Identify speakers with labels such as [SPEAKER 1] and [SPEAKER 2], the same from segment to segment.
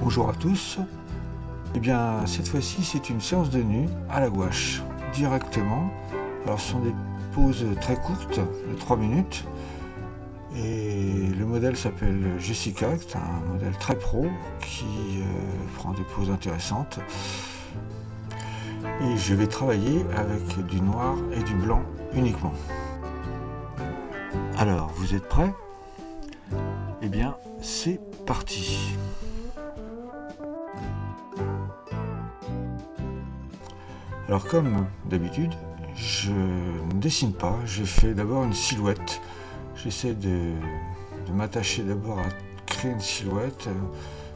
[SPEAKER 1] Bonjour à tous. Eh bien, cette fois-ci, c'est une séance de nu à la gouache, directement. Alors, ce sont des poses très courtes, de 3 minutes. Et le modèle s'appelle Jessica, c'est un modèle très pro qui prend des poses intéressantes. Et je vais travailler avec du noir et du blanc uniquement. Alors, vous êtes prêts? Eh bien, c'est parti. Alors comme d'habitude, je ne dessine pas, je fais d'abord une silhouette. J'essaie de m'attacher d'abord à créer une silhouette.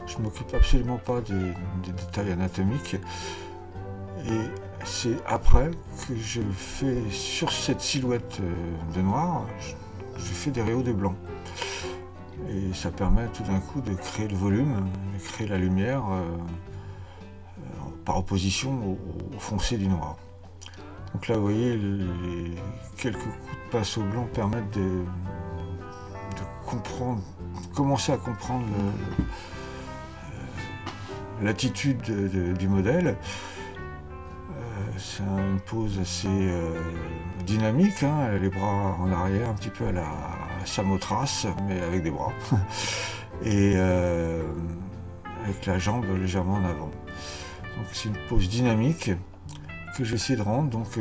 [SPEAKER 1] Je ne m'occupe absolument pas des détails anatomiques. Et c'est après que je fais sur cette silhouette de noir, je fais des rayons de blanc. Et ça permet tout d'un coup de créer le volume, de créer la lumière par opposition au foncé du noir. Donc là, vous voyez, les quelques coups de pinceau blanc permettent de comprendre, commencer à comprendre l'attitude du modèle. C'est une pose assez dynamique, hein, les bras en arrière, un petit peu à la Samothrace, mais avec des bras. Et avec la jambe légèrement en avant. Donc c'est une pose dynamique que j'essaie de rendre. Donc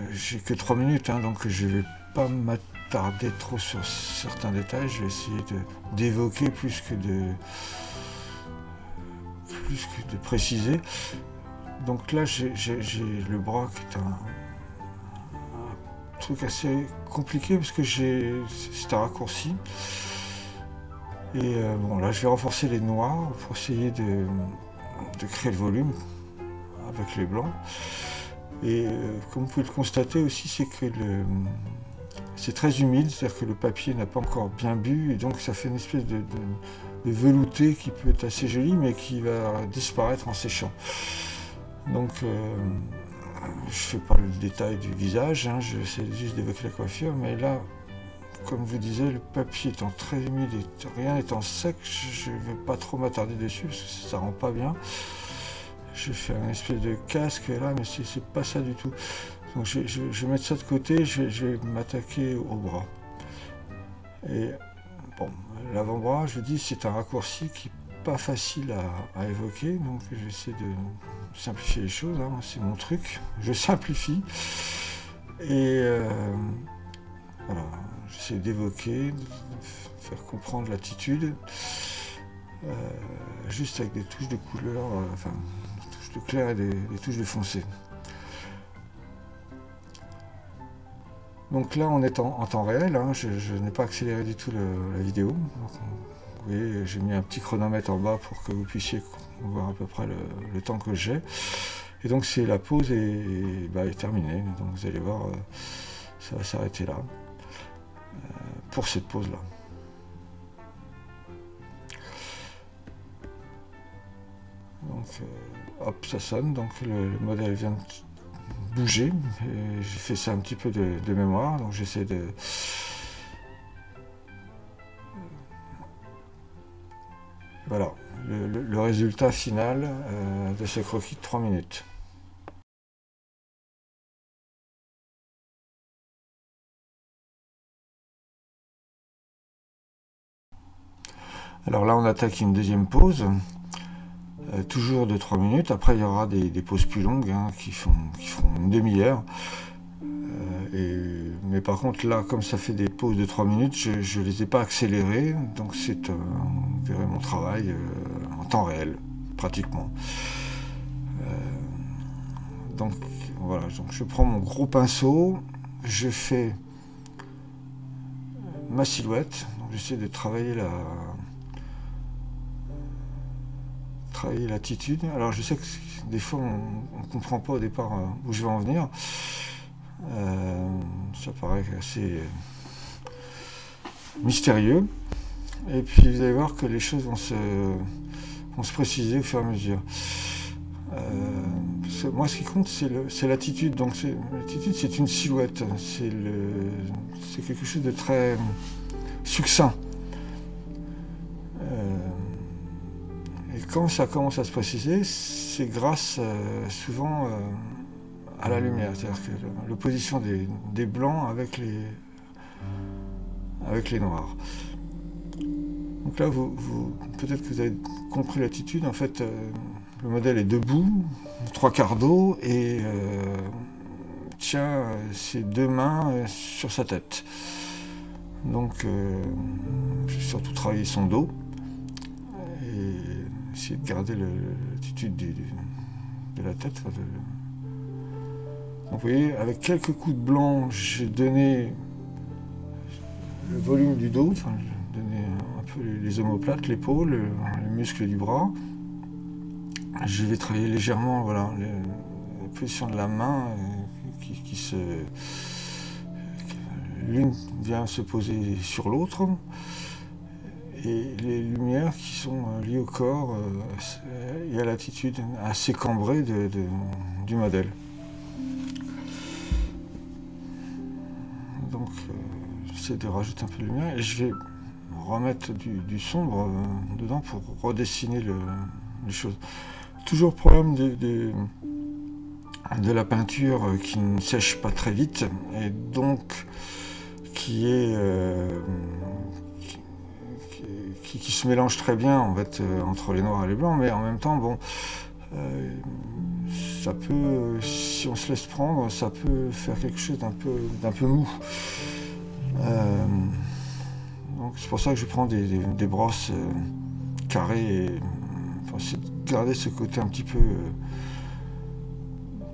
[SPEAKER 1] j'ai que 3 minutes, hein, donc je ne vais pas m'attarder trop sur certains détails. Je vais essayer d'évoquer plus que de préciser. Donc là j'ai le bras qui est un truc assez compliqué parce que c'est un raccourci. Et bon, là je vais renforcer les noirs pour essayer de créer le volume avec les blancs. Et comme vous pouvez le constater aussi, c'est que c'est très humide, c'est-à-dire que le papier n'a pas encore bien bu, et donc ça fait une espèce de velouté qui peut être assez joli, mais qui va disparaître en séchant. Donc je ne fais pas le détail du visage, hein, j'essaie juste d'évoquer la coiffure, mais là, comme je vous disais, le papier étant très humide et rien étant sec, je ne vais pas trop m'attarder dessus parce que ça ne rend pas bien. Je fais un espèce de casque là, mais c'est pas ça du tout. Donc je vais mettre ça de côté, je vais m'attaquer au bras. Et bon, l'avant-bras, je vous dis, c'est un raccourci qui n'est pas facile à évoquer, donc je vais essayer de simplifier les choses, hein, c'est mon truc, je simplifie. Et voilà. J'essaie d'évoquer, de faire comprendre l'attitude, juste avec des touches de couleur, enfin, des touches de clair et des touches de foncé. Donc là, on est en temps réel, hein, je n'ai pas accéléré du tout la vidéo. Donc, vous voyez, j'ai mis un petit chronomètre en bas pour que vous puissiez voir à peu près le temps que j'ai. Et donc, c'est la pause est terminée. Donc, vous allez voir, ça va s'arrêter là. Pour cette pause là. Donc hop, ça sonne, donc le modèle vient de bouger, j'ai fait ça un petit peu de mémoire, donc j'essaie de voilà, le résultat final de ce croquis de 3 minutes. Alors là, on attaque une deuxième pause, toujours de 3 minutes. Après, il y aura des pauses plus longues, hein, qui feront une demi-heure. Mais par contre, là, comme ça fait des pauses de 3 minutes, je ne les ai pas accélérées. Donc, vous verrez mon travail en temps réel, pratiquement. Donc, voilà. Donc, je prends mon gros pinceau, je fais ma silhouette. J'essaie de travailler l'attitude. Alors je sais que des fois on ne comprend pas au départ où je vais en venir. Ça paraît assez mystérieux. Et puis vous allez voir que les choses vont se préciser au fur et à mesure. Moi ce qui compte c'est l'attitude. Donc l'attitude c'est une silhouette. C'est quelque chose de très succinct. quand ça commence à se préciser, c'est grâce souvent à la lumière, c'est-à-dire que l'opposition des blancs avec les noirs. Donc là, peut-être que vous avez compris l'attitude. En fait, le modèle est debout, 3/4 dos, et tient ses deux mains sur sa tête. Donc, j'ai surtout travaillé son dos et essayer de garder l'attitude de la tête. Donc, vous voyez, avec quelques coups de blanc, j'ai donné le volume du dos, enfin, j'ai donné un peu les omoplates, l'épaule, les muscles du bras. Je vais travailler légèrement, voilà, la position de la main l'une vient se poser sur l'autre, et les lumières qui sont liées au corps et à l'attitude assez cambrée du modèle. Donc j'essaie de rajouter un peu de lumière et je vais remettre du sombre dedans pour redessiner les choses. Toujours problème de la peinture qui ne sèche pas très vite et donc qui se mélange très bien en fait entre les noirs et les blancs, mais en même temps, bon, ça peut, si on se laisse prendre, ça peut faire quelque chose d'un peu mou. Donc c'est pour ça que je prends des brosses carrées et enfin, essayer de garder ce côté un petit peu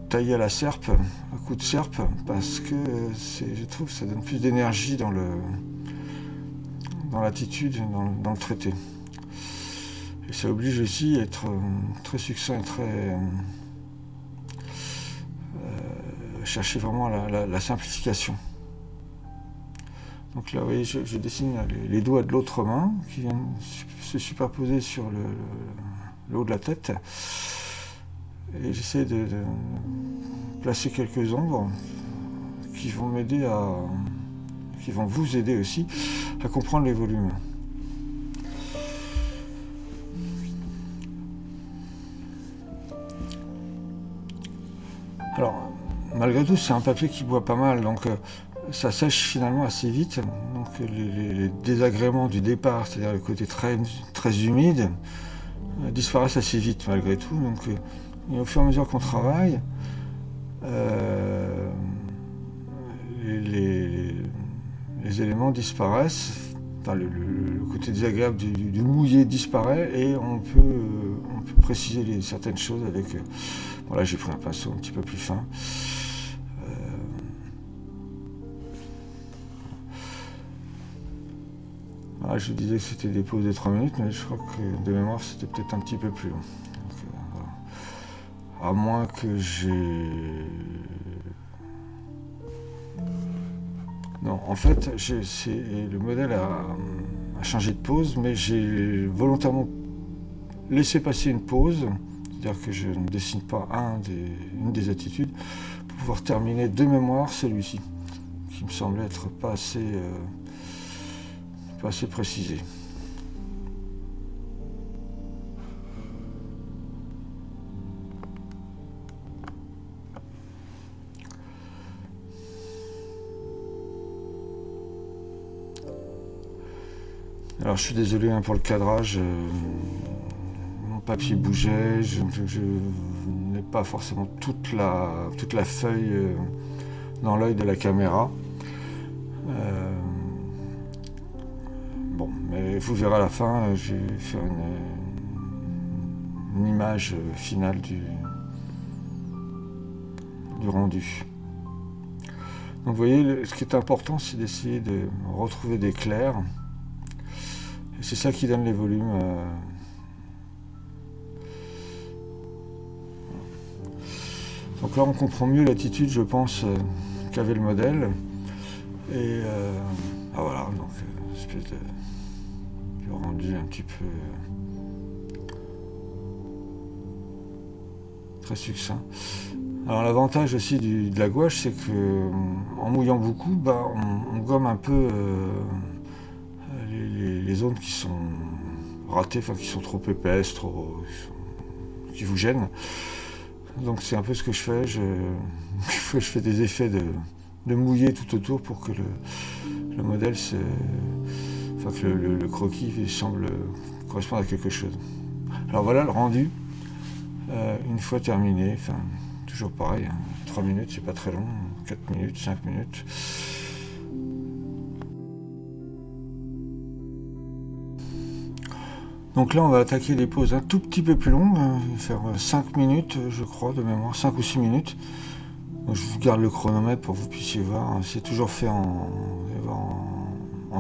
[SPEAKER 1] taillé à la serpe, à coup de serpe, parce que je trouve que ça donne plus d'énergie dans l'attitude, dans le traité. Et ça oblige aussi à être très succinct et très chercher vraiment la simplification. Donc là, vous voyez, je dessine les doigts de l'autre main qui viennent se superposer sur le haut de la tête. Et j'essaie de placer quelques ombres qui vont m'aider qui vont vous aider aussi à comprendre les volumes. Alors, malgré tout, c'est un papier qui boit pas mal, donc ça sèche finalement assez vite. Donc les désagréments du départ, c'est-à-dire le côté très humide, disparaissent assez vite malgré tout. Donc, et au fur et à mesure qu'on travaille, les éléments disparaissent, enfin, le côté désagréable du mouillé disparaît et on peut préciser certaines choses avec... Voilà, j'ai pris un pinceau un petit peu plus fin. Voilà, je disais que c'était des pauses de 3 minutes, mais je crois que de mémoire c'était peut-être un petit peu plus long. À moins que non, en fait, le modèle a changé de pose, mais j'ai volontairement laissé passer une pause, c'est-à-dire que je ne dessine pas une des attitudes, pour pouvoir terminer de mémoire celui-ci, qui me semblait être pas assez précisé. Alors je suis désolé pour le cadrage, mon papier bougeait, je n'ai pas forcément toute la feuille dans l'œil de la caméra. Bon, mais vous verrez à la fin, je vais faire une image finale du rendu. Donc vous voyez, ce qui est important, c'est d'essayer de retrouver des clairs. Et c'est ça qui donne les volumes. Donc là, on comprend mieux l'attitude, je pense, qu'avait le modèle. Et voilà, donc espèce de rendu un petit peu très succinct. Alors l'avantage aussi de la gouache, c'est que en mouillant beaucoup, on gomme un peu les zones qui sont ratées, enfin qui sont trop épaisses, qui vous gênent. Donc c'est un peu ce que je fais, je fais des effets de mouiller tout autour pour que le modèle, enfin que le croquis semble correspondre à quelque chose. Alors voilà le rendu, une fois terminé, enfin toujours pareil, hein, 3 minutes, c'est pas très long, 4 minutes, 5 minutes. Donc là on va attaquer des pauses un tout petit peu plus longues, hein, faire 5 minutes je crois de mémoire, 5 ou 6 minutes. Donc je vous garde le chronomètre pour que vous puissiez voir, hein. C'est toujours fait en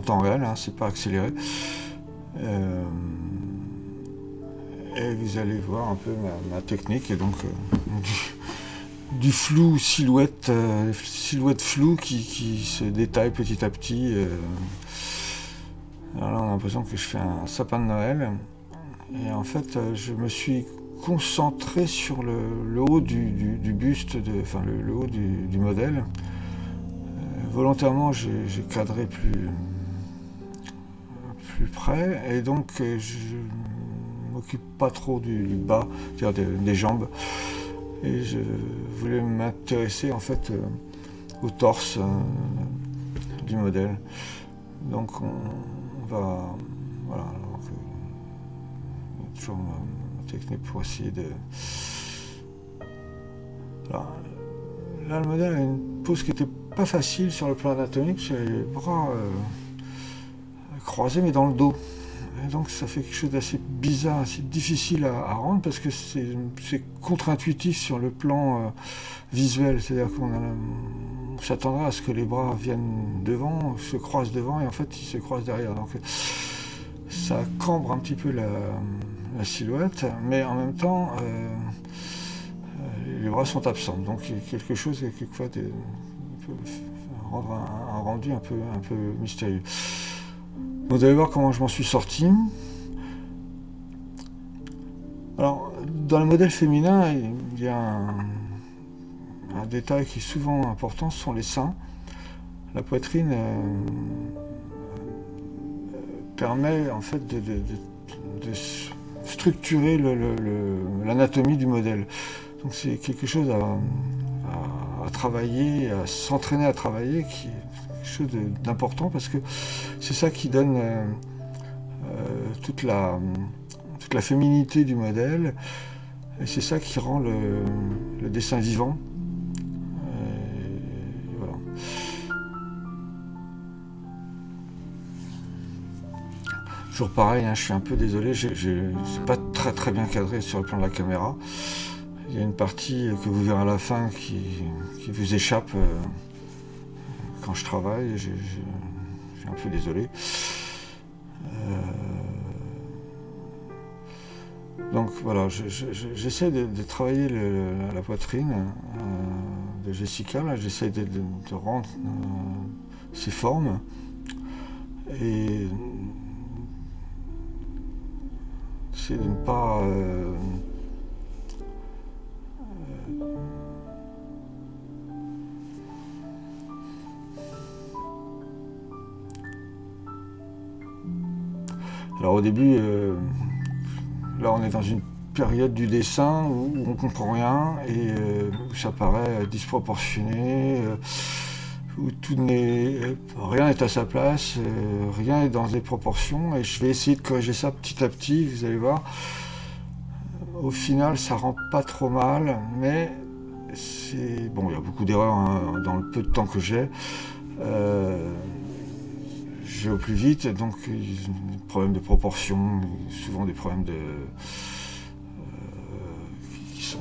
[SPEAKER 1] temps réel, hein, c'est pas accéléré. Et vous allez voir un peu ma technique, et donc du flou silhouette, silhouette floue qui se détaille petit à petit. Alors là on a l'impression que je fais un sapin de Noël, et en fait je me suis concentré sur le haut du buste, enfin le haut du modèle. Volontairement j'ai cadré plus près, et donc je m'occupe pas trop du bas, c'est-à-dire des jambes, et je voulais m'intéresser en fait au torse du modèle. Donc on va, voilà, donc, toujours ma technique pour essayer de... Alors, là le modèle a une pose qui était pas facile sur le plan anatomique, j'ai les bras croisés mais dans le dos. Et donc ça fait quelque chose d'assez bizarre, assez difficile à rendre, parce que c'est contre-intuitif sur le plan visuel, c'est-à-dire qu'on s'attendra à ce que les bras viennent devant, se croisent devant, et en fait ils se croisent derrière. Donc ça cambre un petit peu la silhouette, mais en même temps les bras sont absents, donc il y a quelque chose qui quelquefois peut rendre un rendu un peu mystérieux. Vous allez voir comment je m'en suis sorti. Alors, dans le modèle féminin, il y a un détail qui est souvent important, ce sont les seins. La poitrine permet en fait de structurer l'anatomie du modèle. Donc c'est quelque chose à travailler, à s'entraîner à travailler, qui est chose d'important, parce que c'est ça qui donne toute la féminité du modèle, et c'est ça qui rend le dessin vivant. Et voilà. Toujours pareil, hein, je suis un peu désolé, c'est pas très bien cadré sur le plan de la caméra. Il y a une partie que vous verrez à la fin qui vous échappe quand je travaille, je suis un peu désolé. Donc voilà, j'essaie de travailler la poitrine de Jessica, là j'essaie de rendre ses formes, et c'est de ne pas alors au début, là on est dans une période du dessin où on ne comprend rien, et où ça paraît disproportionné, où rien n'est à sa place, rien n'est dans des proportions, et je vais essayer de corriger ça petit à petit, vous allez voir. Au final ça rend pas trop mal, mais c'est bon, il y a beaucoup d'erreurs, hein, dans le peu de temps que j'ai. Je vais au plus vite, donc des problèmes de proportion, souvent des problèmes qui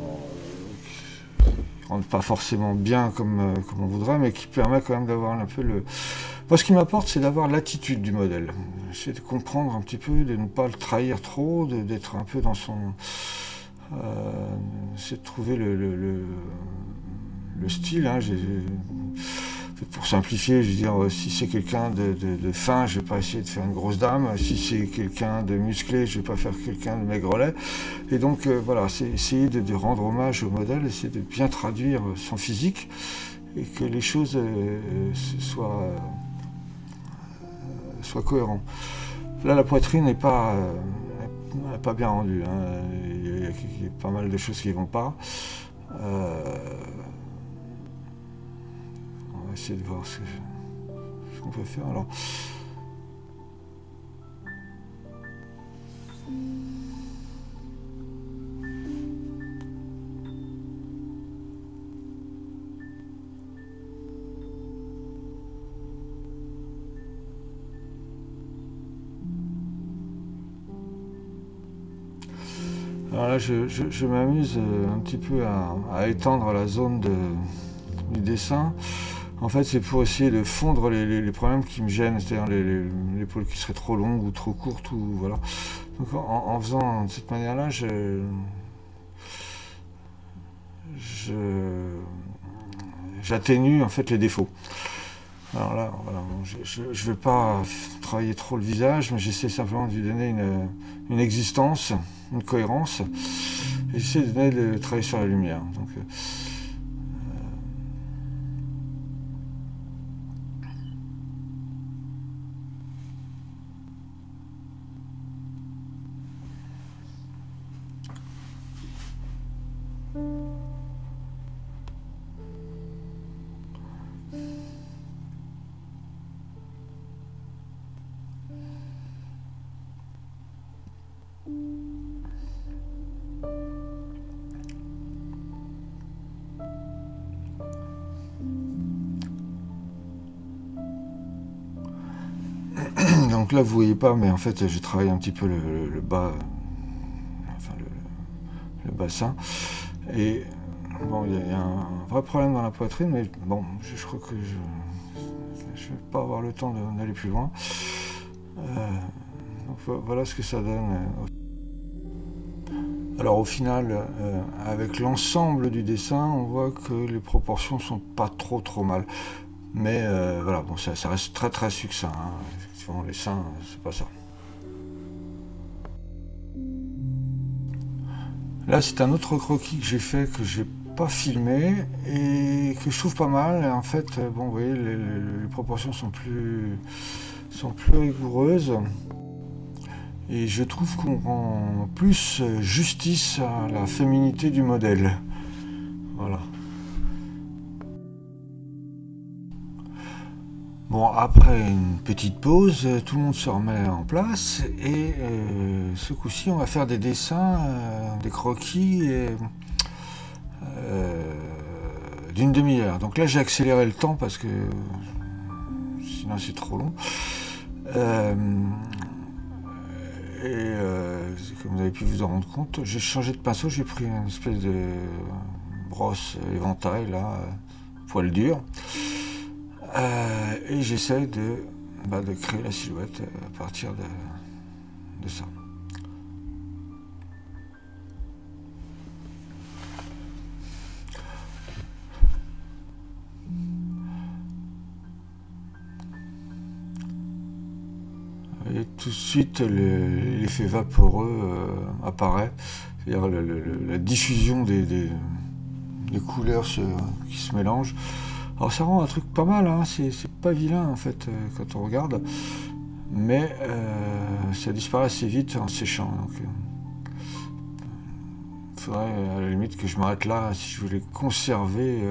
[SPEAKER 1] rendent pas forcément bien comme on voudrait, mais qui permet quand même d'avoir un peu le... Moi, ce qui m'apporte, c'est d'avoir l'attitude du modèle. C'est de comprendre un petit peu, de ne pas le trahir trop, d'être un peu dans son... c'est de trouver le style, hein. Pour simplifier, je veux dire, si c'est quelqu'un de fin, je ne vais pas essayer de faire une grosse dame. Si c'est quelqu'un de musclé, je ne vais pas faire quelqu'un de maigrelet. Et donc, voilà, c'est essayer de rendre hommage au modèle, essayer de bien traduire son physique, et que les choses soient cohérentes. Là, la poitrine n'est pas pas bien rendu, hein. Il y a pas mal de choses qui vont pas. On va essayer de voir ce qu'on peut faire. Alors, là, je m'amuse un petit peu à étendre la zone du dessin. En fait, c'est pour essayer de fondre les problèmes qui me gênent, c'est-à-dire les pôles qui seraient trop longues ou trop courtes, ou voilà. Donc, en faisant de cette manière-là, j'atténue en fait les défauts. Alors là, voilà, je ne vais pas travailler trop le visage, mais j'essaie simplement de lui donner une existence, une cohérence, et j'essaie de travailler sur la lumière. Donc, donc là, vous voyez pas, mais en fait, j'ai travaillé un petit peu le bas, enfin le bassin. Et bon, il y a un vrai problème dans la poitrine, mais bon, je crois que je vais pas avoir le temps d'aller plus loin. Donc voilà ce que ça donne. Alors au final, avec l'ensemble du dessin, on voit que les proportions sont pas trop mal. Mais voilà, bon, ça reste très succinct, hein. Effectivement, les seins, c'est pas ça. Là, c'est un autre croquis que j'ai fait, que j'ai pas filmé, et que je trouve pas mal. Et en fait, bon, vous voyez, les proportions sont plus rigoureuses. Et je trouve qu'on rend plus justice à la féminité du modèle. Voilà. Bon, après une petite pause, tout le monde se remet en place, et ce coup-ci, on va faire des dessins, des croquis d'une demi-heure. Donc là, j'ai accéléré le temps parce que sinon c'est trop long. Comme vous avez pu vous en rendre compte, j'ai changé de pinceau, j'ai pris une espèce de brosse éventail, là, poil dur. Et j'essaie de créer la silhouette à partir de ça. Et tout de suite, l'effet vaporeux apparaît, c'est-à-dire la diffusion des couleurs qui se mélangent. Alors ça rend un truc pas mal, hein. C'est pas vilain en fait quand on regarde, mais ça disparaît assez vite en séchant. Donc il faudrait à la limite que je m'arrête là si je voulais conserver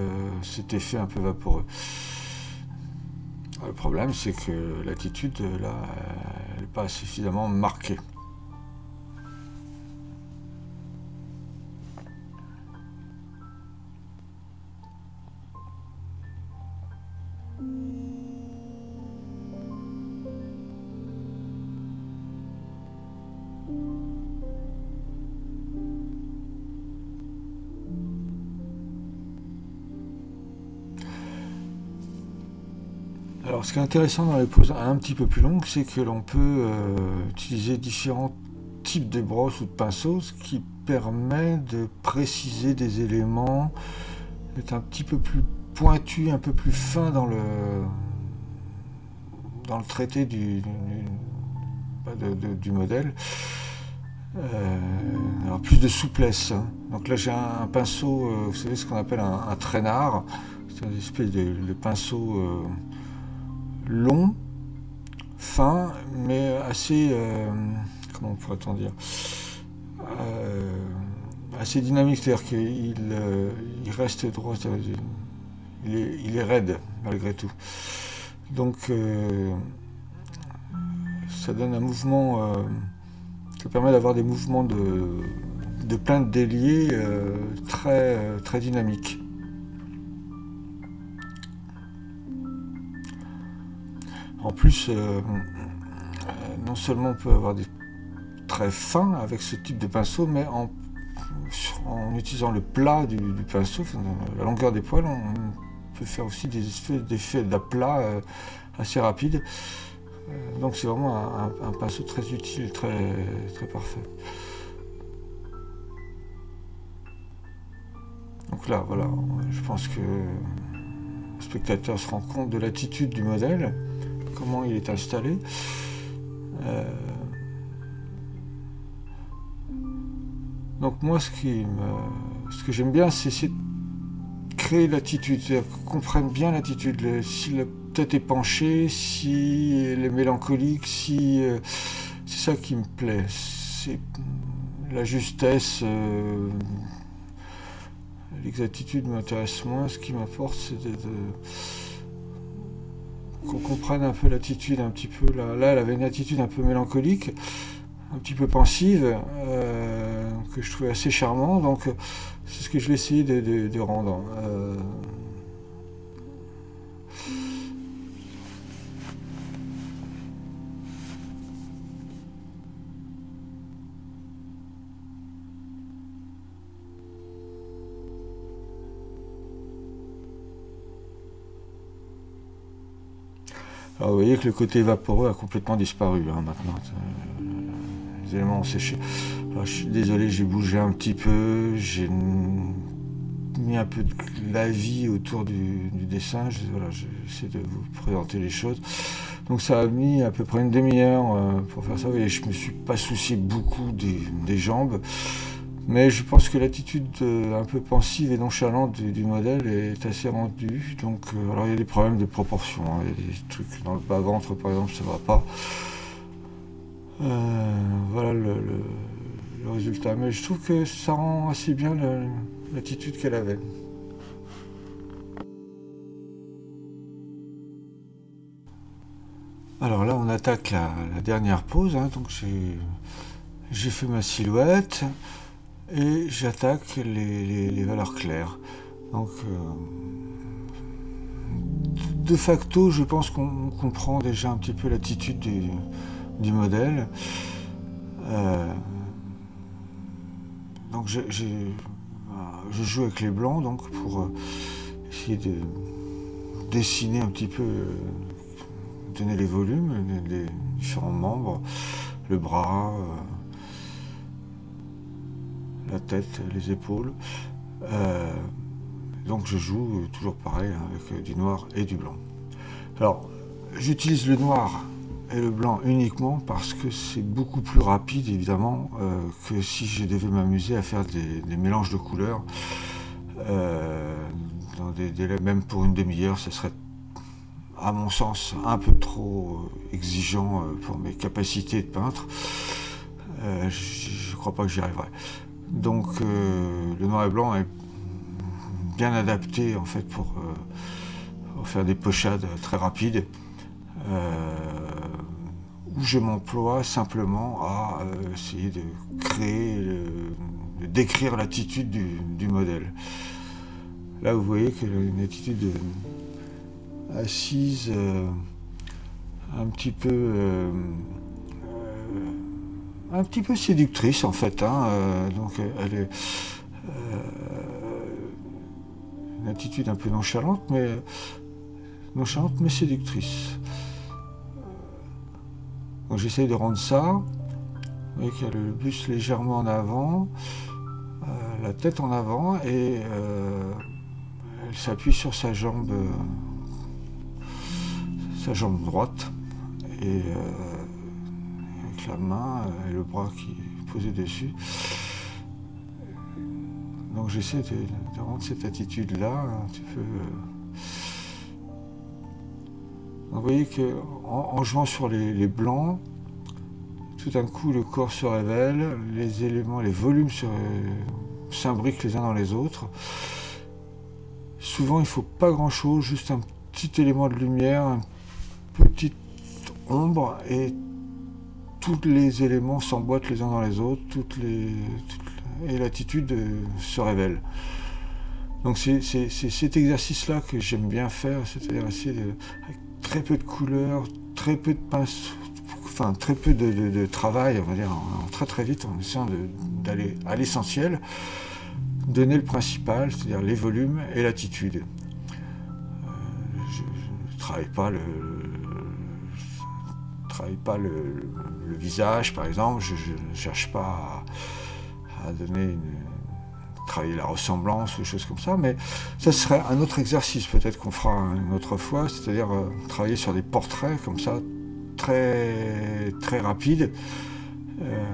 [SPEAKER 1] cet effet un peu vaporeux. Le problème, c'est que l'attitude là, elle n'est pas suffisamment marquée. Alors, ce qui est intéressant dans les poses un petit peu plus longues, c'est que l'on peut utiliser différents types de brosses ou de pinceaux, ce qui permet de préciser des éléments, d'être un petit peu plus pointu, un peu plus fin dans le traité du modèle. Alors plus de souplesse, hein. Donc là j'ai un pinceau, vous savez ce qu'on appelle un traînard, c'est une espèce de pinceau long, fin, mais assez, comment pourrait-on dire, assez dynamique, c'est-à-dire qu'il il reste droit, il est raide malgré tout. Donc ça donne un mouvement, ça permet d'avoir des mouvements de plainte déliée très dynamiques. En plus, non seulement on peut avoir des traits fins avec ce type de pinceau, mais en utilisant le plat du pinceau, enfin, la longueur des poils, on peut faire aussi des effets d'aplat assez rapides. Donc c'est vraiment un pinceau très utile, très parfait. Donc là, voilà, je pense que le spectateur se rend compte de l'attitude du modèle, comment il est installé. Donc moi, ce que j'aime bien, c'est essayer de créer l'attitude, c'est-à-dire qu'on comprenne bien l'attitude, si la tête est penchée, si elle est mélancolique, si c'est ça qui me plaît, c'est la justesse, l'exactitude m'intéresse moins. Ce qui m'importe, c'est qu'on comprenne un peu l'attitude, un petit peu. Là, elle avait une attitude un peu mélancolique, un petit peu pensive, que je trouvais assez charmant, donc c'est ce que je vais essayer de rendre. Alors vous voyez que le côté vaporeux a complètement disparu maintenant. Les éléments ont séché. Alors, je suis désolé, j'ai bougé un petit peu, j'ai mis un peu de la vie autour du dessin. Voilà, j'essaie de vous présenter les choses. Donc ça a mis à peu près une demi-heure pour faire ça. Et je me suis pas soucié beaucoup des jambes. Mais je pense que l'attitude un peu pensive et nonchalante du modèle est assez rendue. Donc, alors il y a des problèmes de proportion. Hein. Il y a des trucs dans le bas-ventre, par exemple, ça ne va pas. Voilà le résultat. Mais je trouve que ça rend assez bien l'attitude qu'elle avait. Alors là, on attaque la dernière pose. Hein. Donc j'ai fait ma silhouette. Et j'attaque les valeurs claires. Donc, de facto, je pense qu'on comprend déjà un petit peu l'attitude du modèle. Donc, je joue avec les blancs donc pour essayer de dessiner un petit peu, donner les volumes des différents membres, le bras. La tête, les épaules. Donc je joue toujours pareil, hein, avec du noir et du blanc. Alors j'utilise le noir et le blanc uniquement parce que c'est beaucoup plus rapide évidemment que si je devais m'amuser à faire des mélanges de couleurs. Dans des délais, même pour une demi-heure, ce serait à mon sens un peu trop exigeant pour mes capacités de peintre. Je ne crois pas que j'y arriverai. Donc le noir et blanc est bien adapté en fait pour faire des pochades très rapides où je m'emploie simplement à essayer de créer, de décrire l'attitude du modèle. Là vous voyez qu'elle a une attitude assise un petit peu séductrice en fait, hein, donc elle est une attitude un peu nonchalante mais séductrice. Donc j'essaye de rendre ça. Vous voyez qu'il y a le buste légèrement en avant, la tête en avant et elle s'appuie sur sa jambe droite et avec la main et le bras qui est posé dessus. Donc j'essaie de rendre cette attitude-là un petit peu. Donc vous voyez qu'en jouant sur les blancs, tout tout d'un coup le corps se révèle, les éléments, les volumes s'imbriquent les uns dans les autres. Souvent il ne faut pas grand chose, juste un petit élément de lumière, une petite ombre, et tous les éléments s'emboîtent les uns dans les autres, et l'attitude se révèle. Donc c'est cet exercice-là que j'aime bien faire, c'est-à-dire essayer avec très peu de couleurs, très peu de pinceaux, enfin très peu de travail, on va dire, très vite, en essayant d'aller à l'essentiel, donner le principal, c'est-à-dire les volumes et l'attitude. Je ne travaille pas le visage, par exemple, je ne cherche pas à donner travailler la ressemblance ou des choses comme ça, mais ça serait un autre exercice peut-être qu'on fera une autre fois, c'est-à-dire travailler sur des portraits comme ça, très rapides,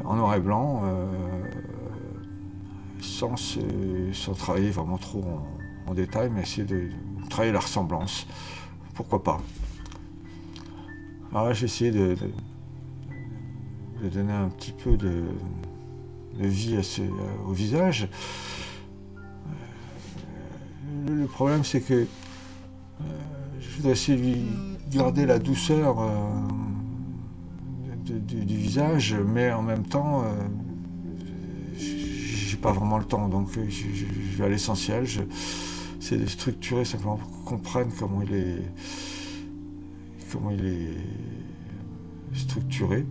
[SPEAKER 1] en noir et blanc, sans travailler vraiment trop en détail, mais essayer de travailler la ressemblance, pourquoi pas. Alors là j'ai essayé de donner un petit peu de vie au visage. Le problème c'est que je voudrais essayer de lui garder la douceur du visage, mais en même temps j'ai pas vraiment le temps, donc je vais à l'essentiel. C'est de structurer simplement pour qu'on comprenne comment il est structuré,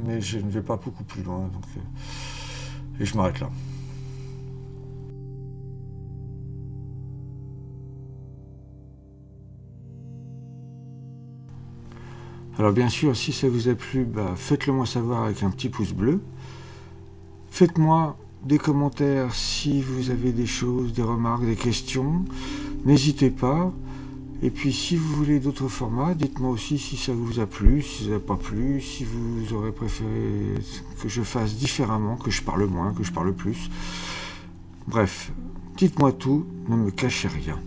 [SPEAKER 1] mais je ne vais pas beaucoup plus loin, donc, et je m'arrête là. Alors bien sûr, si ça vous a plu, faites-le moi savoir avec un petit pouce bleu. Faites-moi des commentaires si vous avez des choses, des remarques, des questions. N'hésitez pas. Et puis si vous voulez d'autres formats, dites-moi aussi si ça vous a plu, si ça vous a pas plu, si vous aurez préféré que je fasse différemment, que je parle moins, que je parle plus. Bref, dites-moi tout, ne me cachez rien.